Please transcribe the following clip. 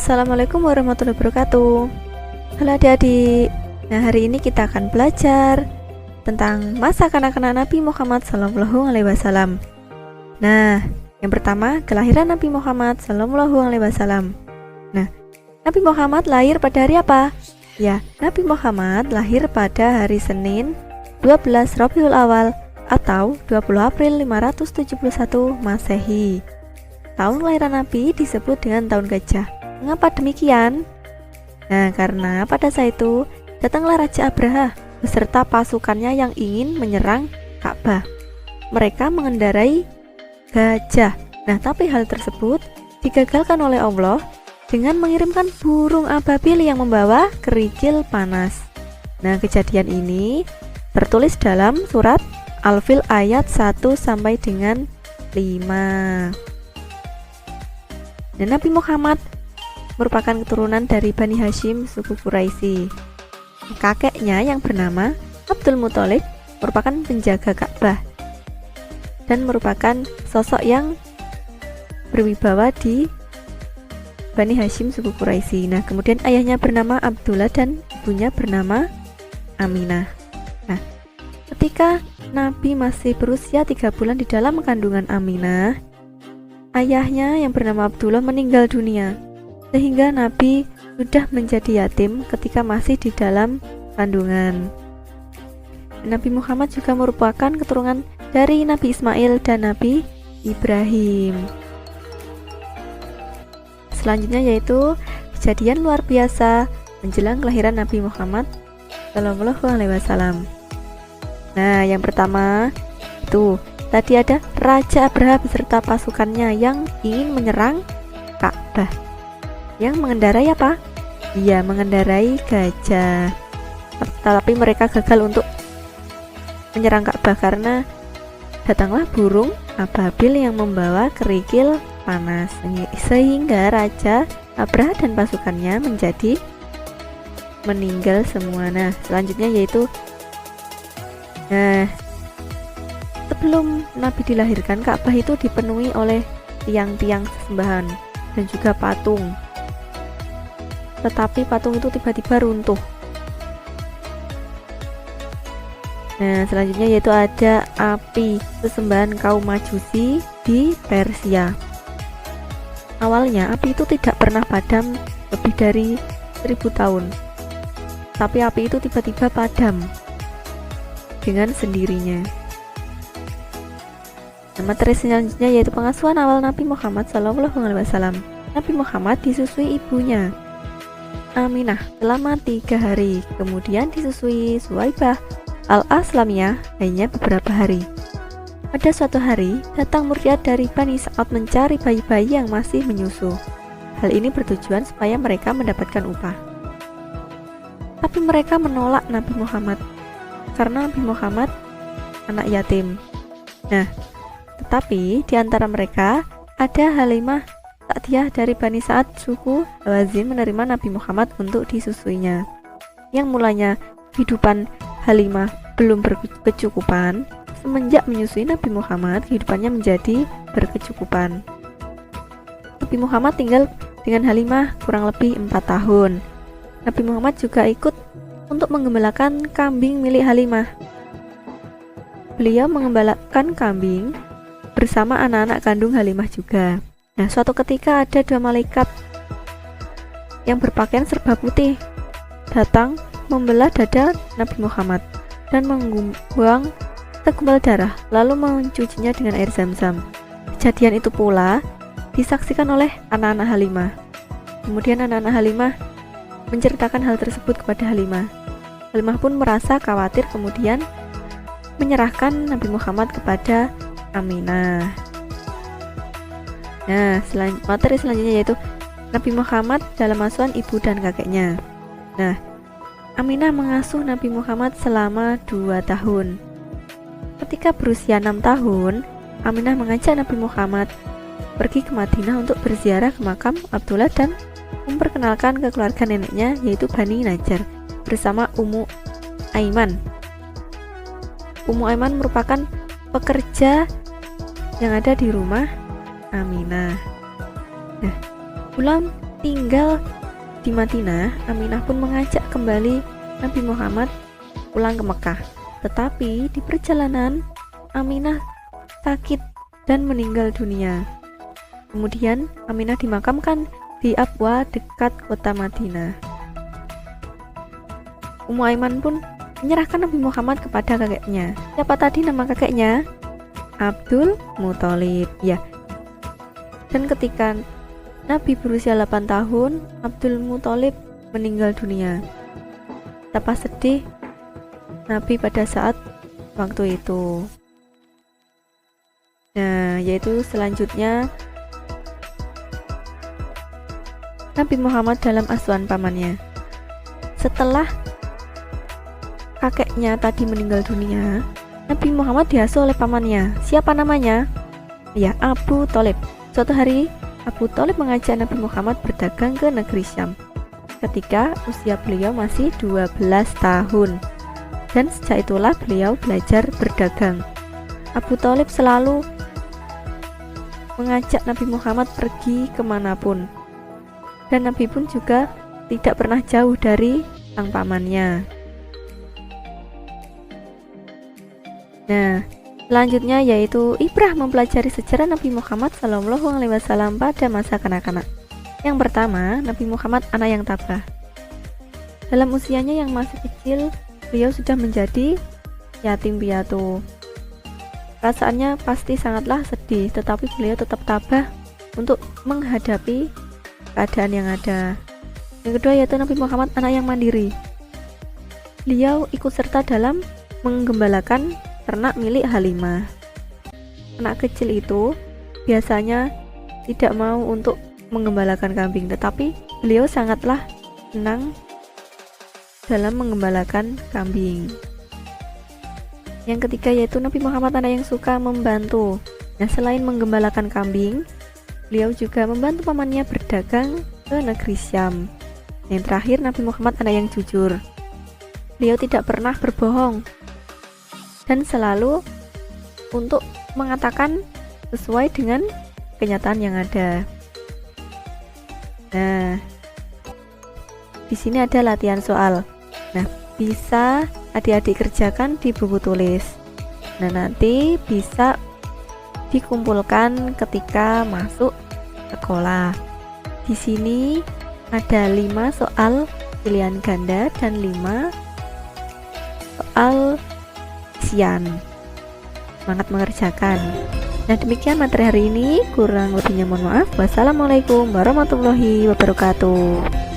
Assalamualaikum warahmatullahi wabarakatuh. Halo adik-adik. Nah, hari ini kita akan belajar tentang masa kanak-kanak Nabi Muhammad SAW. Nah, yang pertama, kelahiran Nabi Muhammad SAW. Nah, Nabi Muhammad lahir pada hari apa? Ya, Nabi Muhammad lahir pada hari Senin 12 Rabiul Awal atau 20 April 571 Masehi. Tahun kelahiran Nabi disebut dengan tahun gajah. Mengapa demikian? Nah, karena pada saat itu datanglah Raja Abraha beserta pasukannya yang ingin menyerang Ka'bah. Mereka mengendarai gajah. Nah, tapi hal tersebut digagalkan oleh Allah dengan mengirimkan burung ababil yang membawa kerikil panas. Nah, kejadian ini tertulis dalam surat Al-Fil ayat 1 sampai dengan 5. Dan Nabi Muhammad merupakan keturunan dari Bani Hashim suku Quraisy. Kakeknya yang bernama Abdul Muthalib merupakan penjaga Ka'bah dan merupakan sosok yang berwibawa di Bani Hashim suku Quraisy. Nah, kemudian ayahnya bernama Abdullah dan ibunya bernama Aminah. Nah, ketika Nabi masih berusia 3 bulan di dalam kandungan Aminah, ayahnya yang bernama Abdullah meninggal dunia, sehingga Nabi sudah menjadi yatim ketika masih di dalam kandungan. Nabi Muhammad juga merupakan keturunan dari Nabi Ismail dan Nabi Ibrahim. Selanjutnya yaitu kejadian luar biasa menjelang kelahiran Nabi Muhammad SAW. Nah, yang pertama itu tadi ada Raja Abraha beserta pasukannya yang ingin menyerang Ka'bah. Yang mengendarai apa? Iya, mengendarai gajah. Tetapi mereka gagal untuk menyerang Ka'bah karena datanglah burung ababil yang membawa kerikil panas, sehingga Raja Abraha dan pasukannya menjadi meninggal semua. Nah, selanjutnya yaitu sebelum Nabi dilahirkan, Ka'bah itu dipenuhi oleh tiang-tiang sesembahan dan juga patung. Tetapi patung itu tiba-tiba runtuh. Nah, selanjutnya yaitu ada api sesembahan kaum Majusi di Persia. Awalnya api itu tidak pernah padam lebih dari 1000 tahun. Tapi api itu tiba-tiba padam dengan sendirinya. Nah, materi selanjutnya yaitu pengasuhan awal Nabi Muhammad SAW. Nabi Muhammad disusui ibunya Aminah selama 3 hari, kemudian disusui Suwaibah Al-Aslamiyah hanya beberapa hari. Pada suatu hari, datang mursyid dari Bani Sa'ad mencari bayi-bayi yang masih menyusu. Hal ini bertujuan supaya mereka mendapatkan upah. Tapi mereka menolak Nabi Muhammad karena Nabi Muhammad anak yatim. Nah, tetapi di antara mereka ada Halimah Sa'diyah dari Bani Sa'ad suku Hawazin menerima Nabi Muhammad untuk disusuinya. Yang mulanya kehidupan Halimah belum berkecukupan, semenjak menyusui Nabi Muhammad kehidupannya menjadi berkecukupan. Nabi Muhammad tinggal dengan Halimah kurang lebih 4 tahun. Nabi Muhammad juga ikut untuk menggembalakan kambing milik Halimah. Beliau mengembalakan kambing bersama anak-anak kandung Halimah juga. Nah, suatu ketika ada 2 malaikat yang berpakaian serba putih datang membelah dada Nabi Muhammad dan membuang segumpal darah, lalu mencucinya dengan air Zam-Zam. Kejadian itu pula disaksikan oleh anak-anak Halimah. Kemudian anak-anak Halimah menceritakan hal tersebut kepada Halimah. Halimah pun merasa khawatir, kemudian menyerahkan Nabi Muhammad kepada Aminah. Nah, materi selanjutnya yaitu Nabi Muhammad dalam asuhan ibu dan kakeknya. Nah, Aminah mengasuh Nabi Muhammad selama 2 tahun. Ketika berusia 6 tahun, Aminah mengajak Nabi Muhammad pergi ke Madinah untuk berziarah ke makam Abdullah dan memperkenalkan ke keluarga neneknya yaitu Bani Najjar bersama Ummu Aiman. Ummu Aiman merupakan pekerja yang ada di rumah Aminah. Nah, bulan tinggal di Madinah, Aminah pun mengajak kembali Nabi Muhammad pulang ke Mekah. Tetapi di perjalanan, Aminah sakit dan meninggal dunia. Kemudian Aminah dimakamkan di Abwa dekat kota Madinah. Ummu Aiman pun menyerahkan Nabi Muhammad kepada kakeknya. Siapa tadi nama kakeknya? Abdul Muthalib, ya. Dan ketika Nabi berusia 8 tahun, Abdul Muthalib meninggal dunia. Betapa sedih Nabi pada saat waktu itu. Nah, yaitu selanjutnya Nabi Muhammad dalam asuhan pamannya. Setelah kakeknya tadi meninggal dunia, Nabi Muhammad diasuh oleh pamannya. Siapa namanya? Ya, Abu Thalib. Suatu hari Abu Thalib mengajak Nabi Muhammad berdagang ke negeri Syam ketika usia beliau masih 12 tahun. Dan sejak itulah beliau belajar berdagang. Abu Thalib selalu mengajak Nabi Muhammad pergi kemanapun. Dan Nabi pun juga tidak pernah jauh dari sang pamannya. Nah, selanjutnya yaitu ibrah mempelajari sejarah Nabi Muhammad SAW pada masa kanak-kanak. Yang pertama, Nabi Muhammad anak yang tabah. Dalam usianya yang masih kecil, beliau sudah menjadi yatim piatu. Perasaannya pasti sangatlah sedih, tetapi beliau tetap tabah untuk menghadapi keadaan yang ada. Yang kedua yaitu Nabi Muhammad anak yang mandiri. Beliau ikut serta dalam menggembalakan ternak milik Halimah. Anak kecil itu biasanya tidak mau untuk menggembalakan kambing, tetapi beliau sangatlah senang dalam menggembalakan kambing. Yang ketiga yaitu Nabi Muhammad anak yang suka membantu. Nah, selain menggembalakan kambing, beliau juga membantu pamannya berdagang ke negeri Syam. Yang terakhir, Nabi Muhammad anak yang jujur. Beliau tidak pernah berbohong dan selalu untuk mengatakan sesuai dengan kenyataan yang ada. Nah, di sini ada latihan soal. Nah, bisa adik-adik kerjakan di buku tulis. Nah, nanti bisa dikumpulkan ketika masuk sekolah. Di sini ada 5 soal pilihan ganda dan 5 soal isian. Semangat mengerjakan. Nah, demikian materi hari ini, kurang lebihnya mohon maaf. Wassalamualaikum warahmatullahi wabarakatuh.